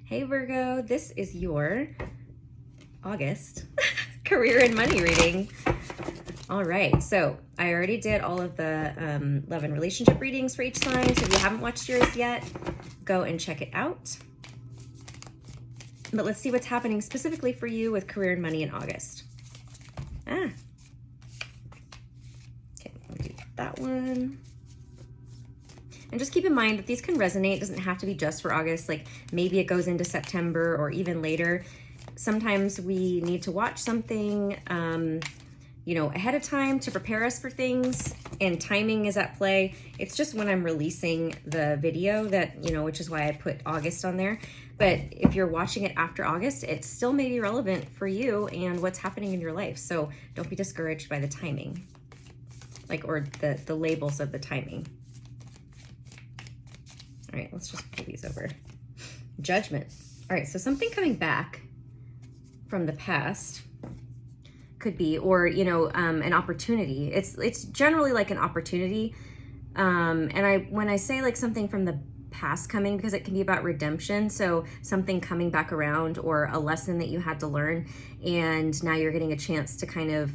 Hey Virgo, this is your August career and money reading. All right, so I already did all of the love and relationship readings for each sign. So if you haven't watched yours yet, go and check it out. But let's see what's happening specifically for you with career and money in August. Okay, we'll do that one. And just keep in mind that these can resonate. It doesn't have to be just for August. Like maybe it goes into September or even later. Sometimes we need to watch something, ahead of time to prepare us for things, and timing is at play. It's just when I'm releasing the video that, which is why I put August on there. But if you're watching it after August, it still may be relevant for you and what's happening in your life. So don't be discouraged by the timing, or the labels of the timing. All right, let's just pull these over. Judgment. All right, so something coming back from the past could be, or, an opportunity. It's generally like an opportunity. And when I say like something from the past coming, because it can be about redemption. So something coming back around, or a lesson that you had to learn. And now you're getting a chance to kind of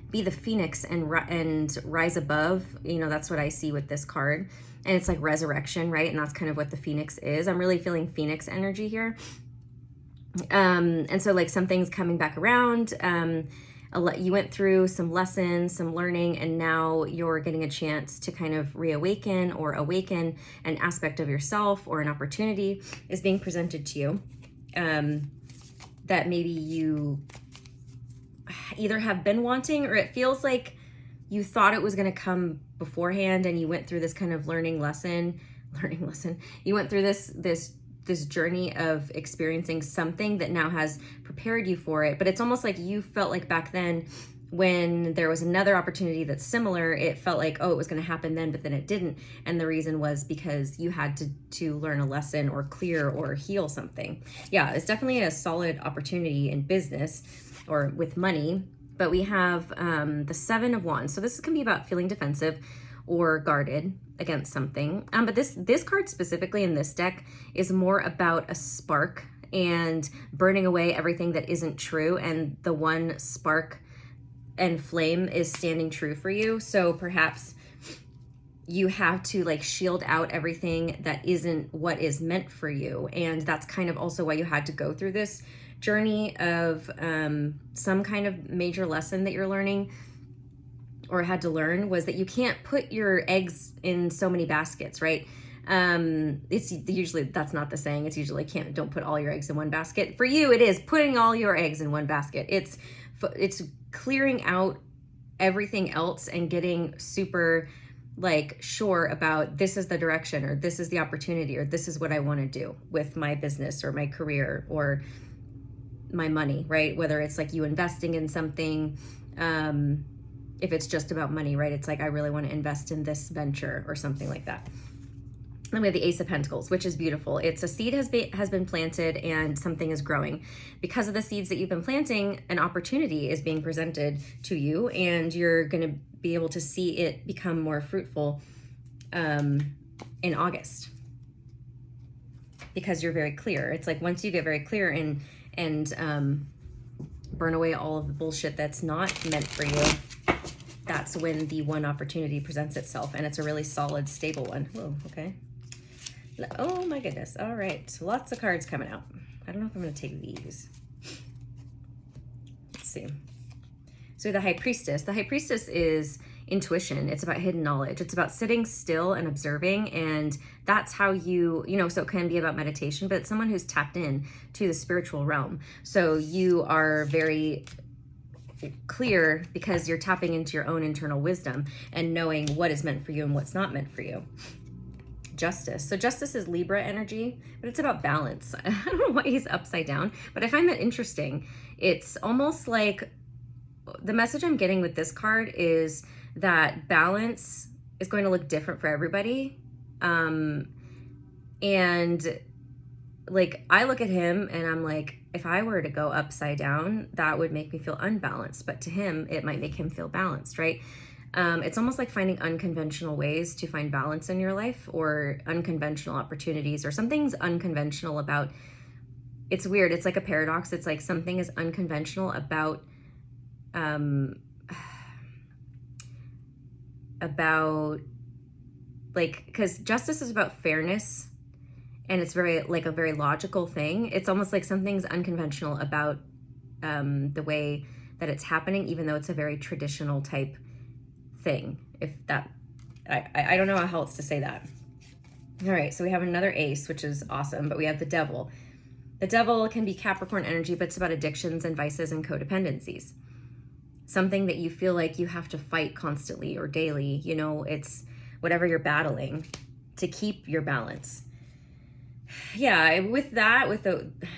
be the phoenix and rise above. That's what I see with this card. And it's like resurrection, right? And that's kind of what the phoenix is. I'm really feeling phoenix energy here. And so like something's coming back around. You went through some lessons, some learning, and now you're getting a chance to kind of reawaken or awaken an aspect of yourself, or an opportunity is being presented to you that maybe you either have been wanting, or it feels like you thought it was going to come beforehand, and you went through this kind of learning lesson. You went through this journey of experiencing something that now has prepared you for it. But it's almost like you felt like back then, when there was another opportunity that's similar, it felt like, oh, it was going to happen then, but then it didn't. And the reason was because you had to learn a lesson, or clear, or heal something. Yeah, it's definitely a solid opportunity in business or with money. But we have the Seven of Wands. So this can be about feeling defensive or guarded against something. But this card specifically in this deck is more about a spark and burning away everything that isn't true. And the one spark and flame is standing true for you. So perhaps you have to like shield out everything that isn't what is meant for you. And that's kind of also why you had to go through this journey of some kind of major lesson that you're learning, or had to learn, was that you can't put your eggs in so many baskets, right? It's usually, that's not the saying. It's usually don't put all your eggs in one basket. For you, it is putting all your eggs in one basket. It's clearing out everything else and getting super sure about, this is the direction, or this is the opportunity, or this is what I want to do with my business or my career or my money, right? Whether it's like you investing in something, if it's just about money, right? It's like, I really want to invest in this venture or something like that. Then we have the Ace of Pentacles, which is beautiful. It's a seed has been planted, and something is growing. Because of the seeds that you've been planting, an opportunity is being presented to you, and you're going to be able to see it become more fruitful in August, because you're very clear. It's like once you get very clear and burn away all of the bullshit that's not meant for you, that's when the one opportunity presents itself, and it's a really solid, stable one. Whoa, okay. Oh my goodness. All right. Lots of cards coming out. I don't know if I'm going to take these. Let's see. So the High Priestess. The High Priestess is intuition. It's about hidden knowledge. It's about sitting still and observing. And that's how so it can be about meditation, but it's someone who's tapped in to the spiritual realm. So you are very clear because you're tapping into your own internal wisdom and knowing what is meant for you and what's not meant for you. Justice. So Justice is Libra energy, but it's about balance. I don't know why he's upside down, but I find that interesting. It's almost like the message I'm getting with this card is that balance is going to look different for everybody. And like, I look at him and I'm like, if I were to go upside down, that would make me feel unbalanced, but to him, it might make him feel balanced, right? It's almost like finding unconventional ways to find balance in your life, or unconventional opportunities, or something's unconventional about, it's weird. It's like a paradox. It's like something is unconventional about like, because justice is about fairness, and it's very like a very logical thing. It's almost like something's unconventional about the way that it's happening, even though it's a very traditional type thing. If that, I don't know how else to say that. All right, so we have another ace, which is awesome, but we have the devil. The devil can be Capricorn energy, but it's about addictions and vices and codependencies. Something that you feel like you have to fight constantly or daily. You know, it's whatever you're battling to keep your balance. Yeah, with that,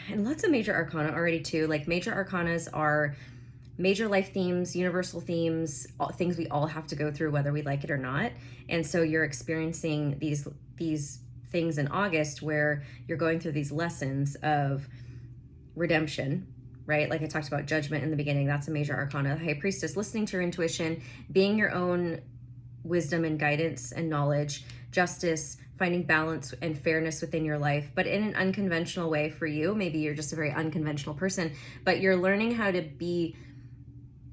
and lots of major arcana already too. Like, major arcanas are major life themes, universal themes, things we all have to go through whether we like it or not. And so you're experiencing these things in August where you're going through these lessons of redemption, right? Like I talked about judgment in the beginning. That's a major arcana. High Priestess, listening to your intuition, being your own wisdom and guidance and knowledge. Justice, finding balance and fairness within your life, but in an unconventional way for you. Maybe you're just a very unconventional person, but you're learning how to be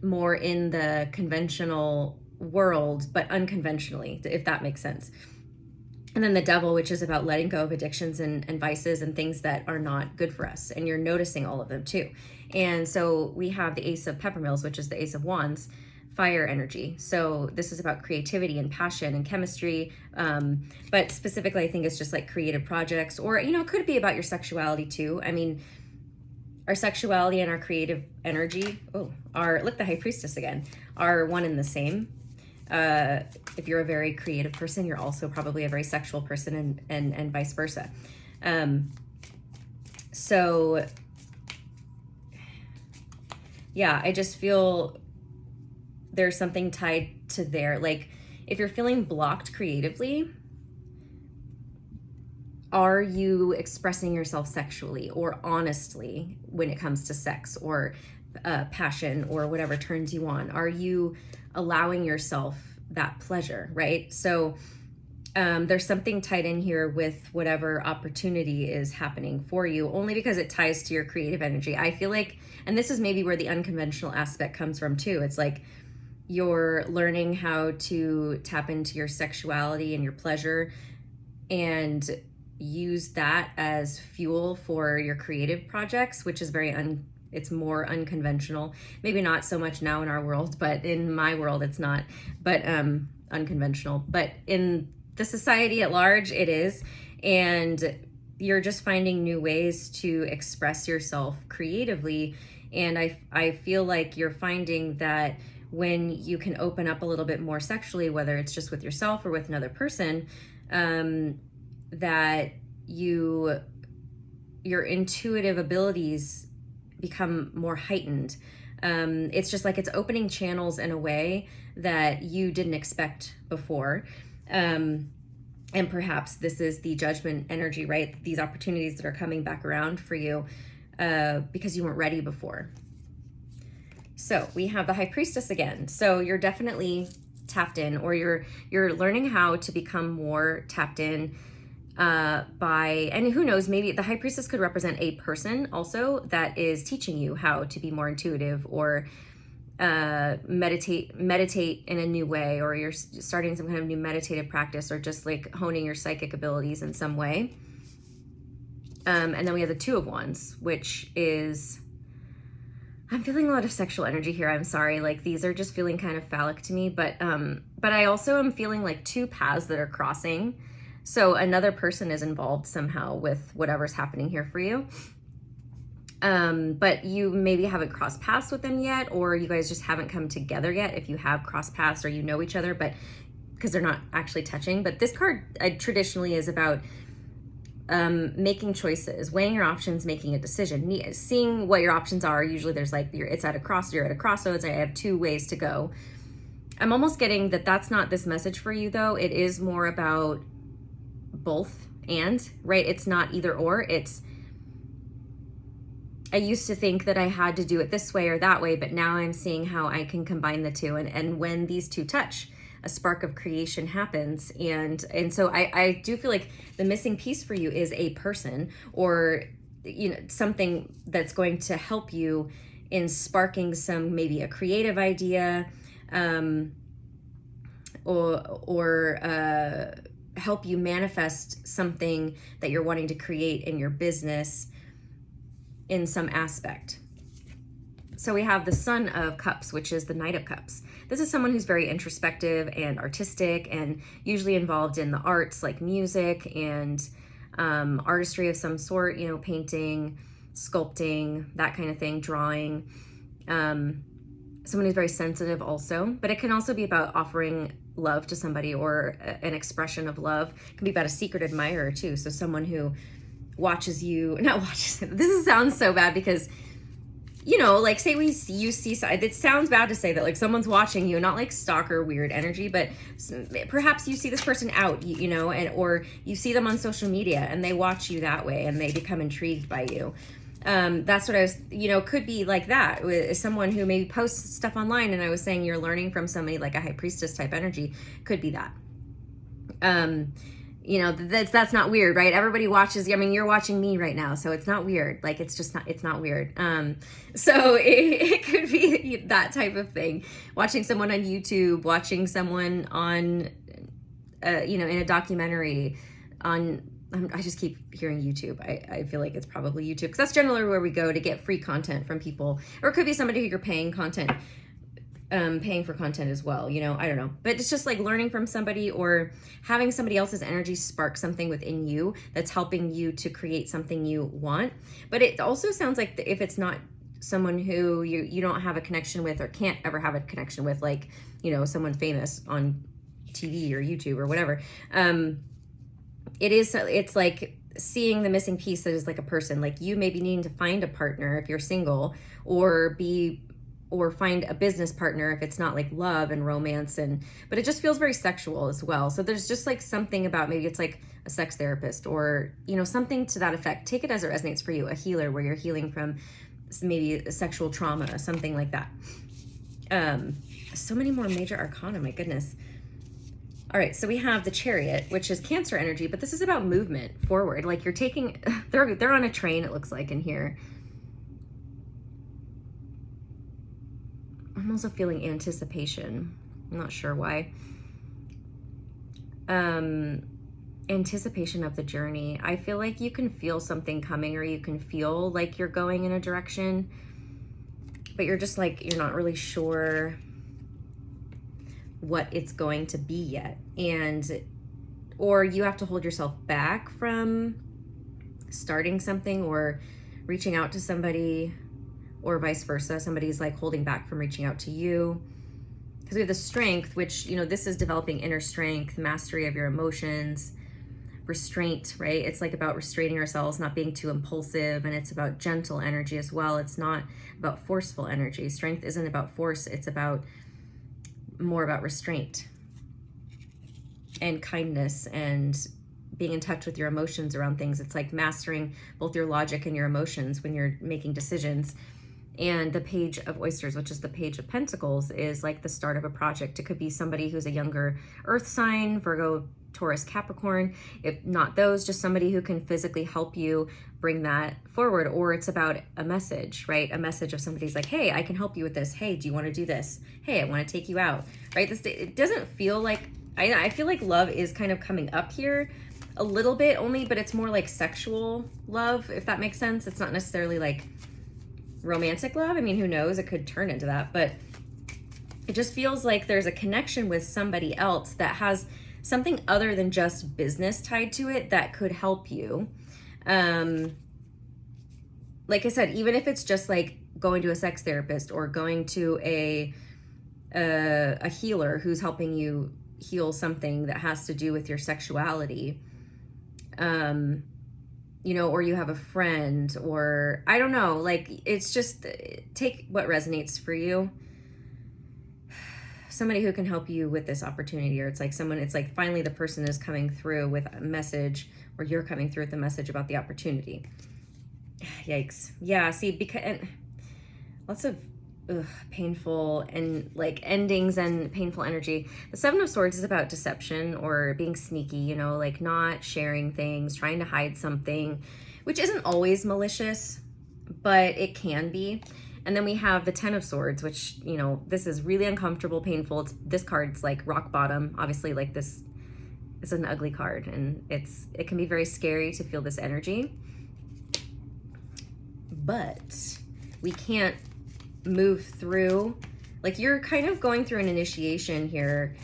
more in the conventional world, but unconventionally, if that makes sense. And then the devil, which is about letting go of addictions and vices and things that are not good for us. And you're noticing all of them too. And so we have the Ace of Peppermills, which is the Ace of Wands, fire energy. So this is about creativity and passion and chemistry. But specifically, I think it's just like creative projects, or, you know, it could be about your sexuality too. I mean, our sexuality and our creative energy, look, the High Priestess again, are one and the same. If you're a very creative person, you're also probably a very sexual person, and vice versa. So yeah, I just feel there's something tied to there. Like, if you're feeling blocked creatively, are you expressing yourself sexually or honestly when it comes to sex or passion or whatever turns you on? Are you allowing yourself that pleasure, right? So there's something tied in here with whatever opportunity is happening for you, only because it ties to your creative energy. I feel like, and this is maybe where the unconventional aspect comes from too. It's like you're learning how to tap into your sexuality and your pleasure and use that as fuel for your creative projects, which is it's more unconventional. Maybe not so much now in our world, but in my world it's not, but unconventional. But in the society at large, it is. And you're just finding new ways to express yourself creatively. And I feel like you're finding that when you can open up a little bit more sexually, whether it's just with yourself or with another person, that your intuitive abilities become more heightened. It's just like it's opening channels in a way that you didn't expect before. And perhaps this is the judgment energy, right? These opportunities that are coming back around for you because you weren't ready before. So we have the High Priestess again. So you're definitely tapped in, or you're learning how to become more tapped in and who knows, maybe the High Priestess could represent a person also that is teaching you how to be more intuitive, or meditate in a new way, or you're starting some kind of new meditative practice, or just like honing your psychic abilities in some way. And then we have the Two of Wands, which is, I'm feeling a lot of sexual energy here. I'm sorry. Like, these are just feeling kind of phallic to me, but I also am feeling like two paths that are crossing. So another person is involved somehow with whatever's happening here for you. But you maybe haven't crossed paths with them yet, or you guys just haven't come together yet if you have crossed paths or you know each other, but because they're not actually touching. But this card traditionally is about making choices, weighing your options, making a decision, seeing what your options are. Usually there's like, you're at a crossroads. I have two ways to go. I'm almost getting that that's not this message for you though. It is more about both and, right? It's not either or. It's I used to think that I had to do it this way or that way, but now I'm seeing how I can combine the two. And when these two touch, a spark of creation happens. And so I do feel like the missing piece for you is a person, or, you know, something that's going to help you in sparking some, maybe a creative idea, or help you manifest something that you're wanting to create in your business in some aspect. So we have the Son of Cups, which is the Knight of Cups. This is someone who's very introspective and artistic, and usually involved in the arts like music and artistry of some sort, you know, painting, sculpting, that kind of thing, drawing. Someone who's very sensitive also, but it can also be about offering love to somebody, or an expression of love. It can be about a secret admirer too. So someone who watches you, not watches, this sounds so bad because, you know, like say you see, it sounds bad to say that like someone's watching you, not like stalker weird energy, but perhaps you see this person out, you know, or you see them on social media and they watch you that way and they become intrigued by you. That's what I was, you know, could be like that with someone who maybe posts stuff online, and I was saying you're learning from somebody like a high priestess type energy, could be that. You know, that's not weird, right? Everybody watches, I mean, you're watching me right now, so it's not weird. Like, it's just not, it's not weird. So it could be that type of thing. Watching someone on YouTube, watching someone on, you know, in a documentary on, I just keep hearing YouTube. I feel like it's probably YouTube, because that's generally where we go to get free content from people. Or it could be somebody who you're paying for content as well, you know, I don't know. But it's just like learning from somebody, or having somebody else's energy spark something within you that's helping you to create something you want. But it also sounds like if it's not someone who you don't have a connection with, or can't ever have a connection with, like, you know, someone famous on TV or YouTube or whatever, it's like seeing the missing piece that is like a person. Like, you maybe needing to find a partner if you're single, or find a business partner if it's not like love and romance, but it just feels very sexual as well. So there's just like something about, maybe it's like a sex therapist, or, you know, something to that effect. Take it as it resonates for you. A healer, where you're healing from maybe a sexual trauma, something like that. So many more major arcana, my goodness. All right, so we have the Chariot, which is Cancer energy, but this is about movement forward. Like, you're taking, they're on a train, it looks like in here. I'm also feeling anticipation. I'm not sure why. Anticipation of the journey. I feel like you can feel something coming, or you can feel like you're going in a direction, but you're just like, you're not really sure what it's going to be yet. Or you have to hold yourself back from starting something or reaching out to somebody, or vice versa. Somebody's like holding back from reaching out to you. Because we have the Strength, which, you know, this is developing inner strength, mastery of your emotions, restraint, right? It's like about restraining ourselves, not being too impulsive, and it's about gentle energy as well. It's not about forceful energy. Strength isn't about force. It's more about restraint and kindness, and being in touch with your emotions around things. It's like mastering both your logic and your emotions when you're making decisions. And the Page of Oysters, which is the Page of Pentacles, is like the start of a project. It could be somebody who's a younger earth sign, Virgo, Taurus, Capricorn. If not those, just somebody who can physically help you bring that forward. Or it's about a message, right? A message of somebody's like, hey, I can help you with this. Hey, do you want to do this? Hey, I want to take you out, right? It doesn't feel like, I feel like love is kind of coming up here a little bit only, but it's more like sexual love, if that makes sense. It's not necessarily like romantic love. I mean, who knows? It could turn into that, but it just feels like there's a connection with somebody else that has something other than just business tied to it that could help you. Like I said, even if it's just like going to a sex therapist, or going to a healer who's helping you heal something that has to do with your sexuality, you know, or you have a friend, or I don't know, like, it's just, take what resonates for you. Somebody who can help you with this opportunity, or it's like finally the person is coming through with a message, or you're coming through with a message about the opportunity. Yikes. Yeah, see, because and lots of painful and like endings and painful energy. The Seven of Swords is about deception or being sneaky, you know, like not sharing things, trying to hide something, which isn't always malicious, but it can be. And then we have the Ten of Swords, which, you know, this is really uncomfortable, painful. This card's like rock bottom. Obviously, like this is an ugly card, and it can be very scary to feel this energy. But we can't move through, like you're kind of going through an initiation here,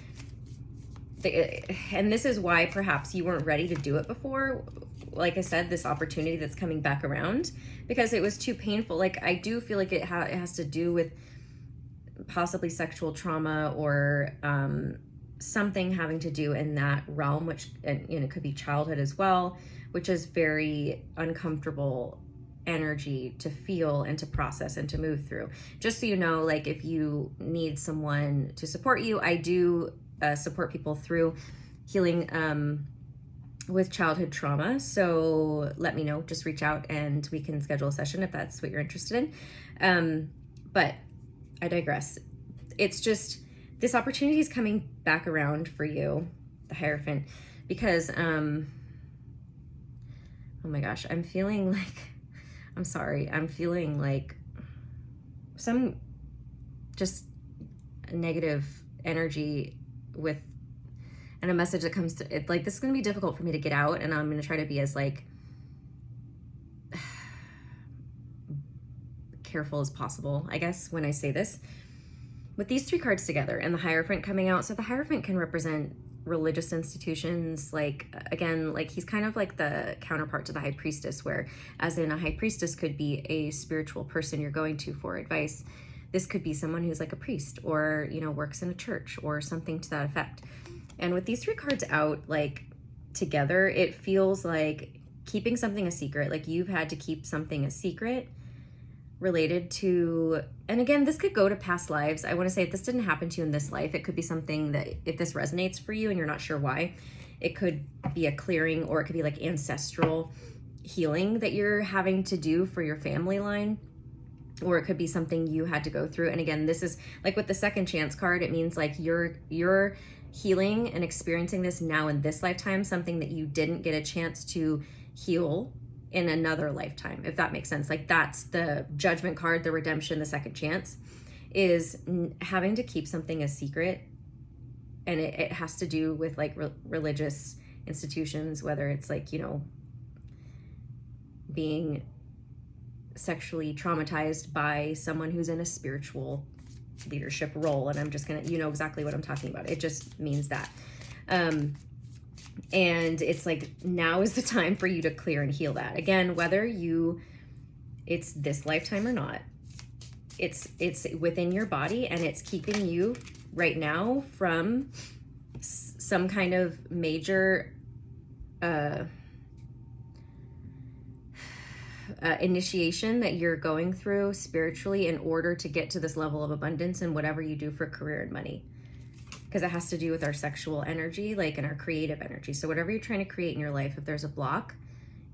and this is why perhaps you weren't ready to do it before. Like I said, this opportunity that's coming back around, because it was too painful. Like I do feel like it has to do with possibly sexual trauma or something having to do in that realm, which, and you know, it could be childhood as well, which is very uncomfortable energy to feel and to process and to move through. Just so you know, like if you need someone to support you, I do support people through healing with childhood trauma. So let me know, just reach out and we can schedule a session if that's what you're interested in. But I digress. It's just, this opportunity is coming back around for you, the Hierophant, because, oh my gosh, I'm feeling like some just negative energy with, and a message that comes to it. Like, this is going to be difficult for me to get out, and I'm going to try to be as like careful as possible, I guess, when I say this. With these three cards together and the Hierophant coming out, so the Hierophant can represent religious institutions, like, again, like he's kind of like the counterpart to the High Priestess, where as in a High Priestess could be a spiritual person you're going to for advice. This could be someone who's like a priest, or, you know, works in a church or something to that effect. And with these three cards out, like together, it feels like keeping something a secret. Like you've had to keep something a secret related to, and again, this could go to past lives. I want to say if this didn't happen to you in this life, it could be something that, if this resonates for you and you're not sure why, it could be a clearing, or it could be like ancestral healing that you're having to do for your family line, or it could be something you had to go through. And again, this is like with the Second Chance card, it means like you're healing and experiencing this now in this lifetime, something that you didn't get a chance to heal in another lifetime, if that makes sense. Like that's the Judgment card, the redemption, the second chance, is having to keep something a secret. And it has to do with like religious institutions, whether it's like, you know, being sexually traumatized by someone who's in a spiritual leadership role. And I'm just gonna, you know exactly what I'm talking about. It just means that. And it's like, now is the time for you to clear and heal that. Again, whether it's this lifetime or not, it's within your body, and it's keeping you right now from some kind of major initiation that you're going through spiritually in order to get to this level of abundance in whatever you do for career and money. Because it has to do with our sexual energy, like, and our creative energy. So whatever you're trying to create in your life, if there's a block,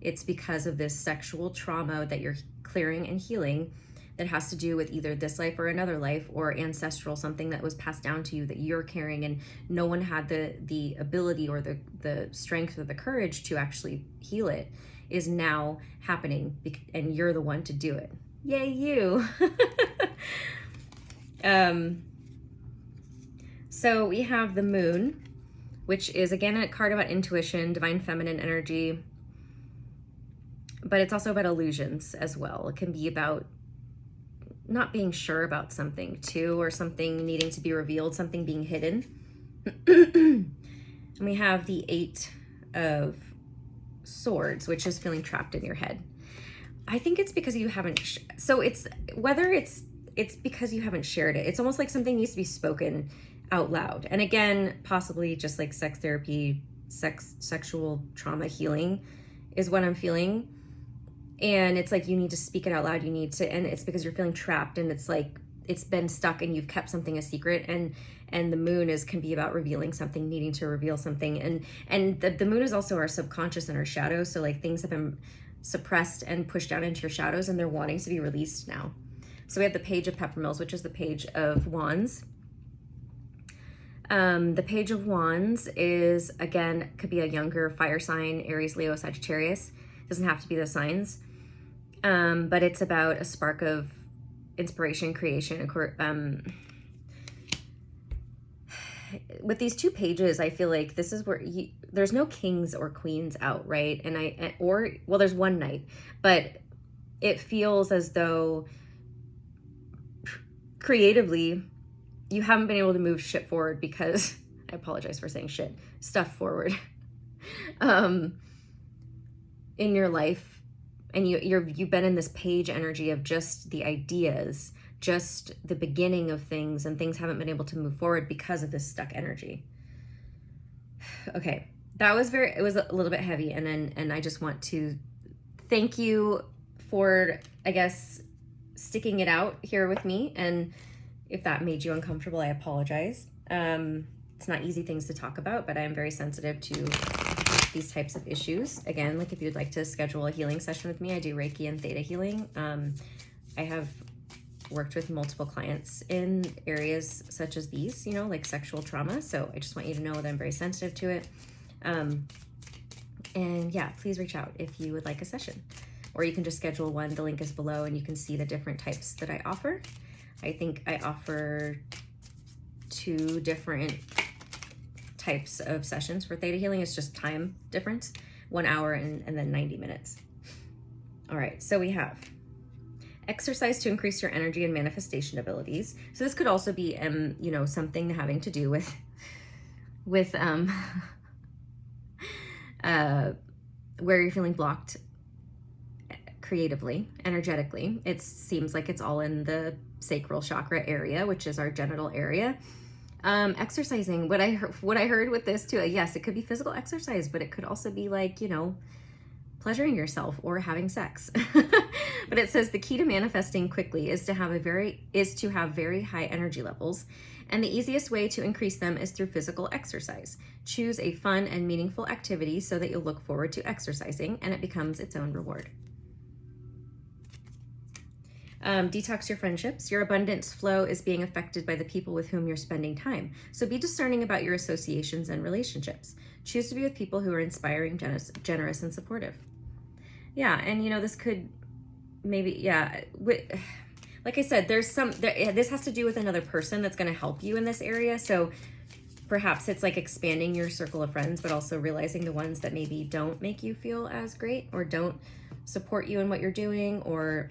it's because of this sexual trauma that you're clearing and healing that has to do with either this life or another life, or ancestral, something that was passed down to you that you're carrying, and no one had the ability or the strength or the courage to actually heal it, is now happening, and you're the one to do it. Yay, you. So we have the Moon, which is, again, a card about intuition, divine feminine energy, but it's also about illusions as well. It can be about not being sure about something too, or something needing to be revealed, something being hidden. And we have the Eight of Swords, which is feeling trapped in your head. I think it's because you haven't, so it's, whether it's because you haven't shared it. It's almost like something needs to be spoken out loud. And again, possibly just like sex therapy, sexual trauma healing is what I'm feeling. And it's like you need to speak it out loud. You need to, and it's because you're feeling trapped, and it's like it's been stuck and you've kept something a secret. And the Moon can be about revealing something, needing to reveal something. And the Moon is also our subconscious and our shadow. So like things have been suppressed and pushed down into your shadows, and they're wanting to be released now. So we have the Page of Peppermills, which is the Page of Wands. The Page of Wands is, again, could be a younger fire sign, Aries, Leo, Sagittarius. Doesn't have to be those signs. But it's about a spark of inspiration, creation. With these two pages, I feel like this is where there's no kings or queens out, right? Well, there's one knight, but it feels as though creatively you haven't been able to move shit forward because, I apologize for saying shit, stuff forward in your life. And you've been in this page energy of just the ideas, just the beginning of things, and things haven't been able to move forward because of this stuck energy. Okay, that was it was a little bit heavy, and I just want to thank you for, I guess, sticking it out here with me. And if that made you uncomfortable, I apologize. It's not easy things to talk about, but I am very sensitive to these types of issues. Again, like if you'd like to schedule a healing session with me, I do Reiki and Theta healing. I have worked with multiple clients in areas such as these, you know, like sexual trauma. So I just want you to know that I'm very sensitive to it. And yeah, please reach out if you would like a session, or you can just schedule one. The link is below and you can see the different types that I offer. I think I offer 2 different types of sessions for Theta healing. It's just time difference, 1 hour and then 90 minutes. All right, so we have exercise to increase your energy and manifestation abilities. So this could also be, you know, something having to do with where you're feeling blocked creatively, energetically. It seems like it's all in the sacral chakra area, which is our genital area. Exercising, what I heard with this too, yes, it could be physical exercise, but it could also be like, you know, pleasuring yourself or having sex. But it says the key to manifesting quickly is to have very high energy levels, and the easiest way to increase them is through physical exercise. Choose a fun and meaningful activity so that you'll look forward to exercising and it becomes its own reward. Detox your friendships. Your abundance flow is being affected by the people with whom you're spending time. So be discerning about your associations and relationships. Choose to be with people who are inspiring, generous, and supportive. Yeah, and you know, this could maybe, yeah, like I said, this has to do with another person that's going to help you in this area. So perhaps it's like expanding your circle of friends, but also realizing the ones that maybe don't make you feel as great or don't support you in what you're doing, or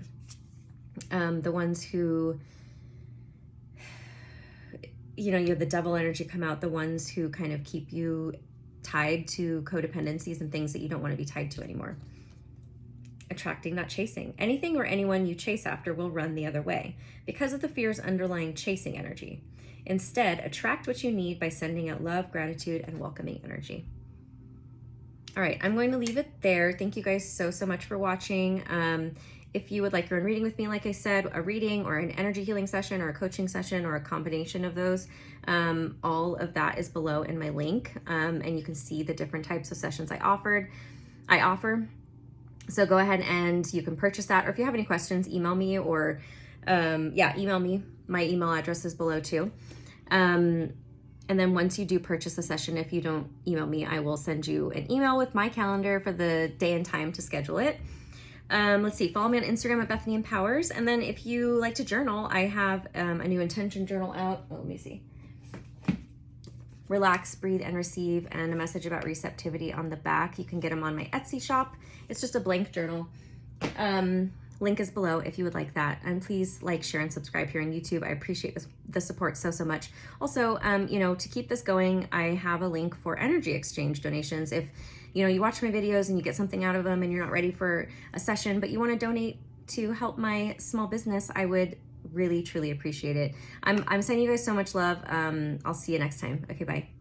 the ones who, you know, you have the double energy come out, the ones who kind of keep you tied to codependencies and things that you don't want to be tied to anymore. Attracting, not chasing. Anything or anyone you chase after will run the other way because of the fear's underlying chasing energy. Instead, attract what you need by sending out love, gratitude, and welcoming energy. All right, I'm going to leave it there. Thank you guys so much for watching. If you would like your own reading with me, like I said, a reading or an energy healing session or a coaching session or a combination of those, all of that is below in my link. And you can see the different types of sessions I offer. So go ahead and you can purchase that. Or if you have any questions, email me or, email me. My email address is below too. And then once you do purchase a session, if you don't email me, I will send you an email with my calendar for the day and time to schedule it. Let's see, follow me on Instagram at Bethany Empowers. And then if you like to journal, I have a new intention journal out. Oh, let me see. Relax, breathe, and receive, and a message about receptivity on the back. You can get them on my Etsy shop. It's just a blank journal. Link is below if you would like that. And please like, share, and subscribe here on YouTube. I appreciate the support so much. Also, you know, to keep this going, I have a link for energy exchange donations. If you know, you watch my videos and you get something out of them and you're not ready for a session, but you want to donate to help my small business, I would really, truly appreciate it. I'm sending you guys so much love. I'll see you next time. Okay, bye.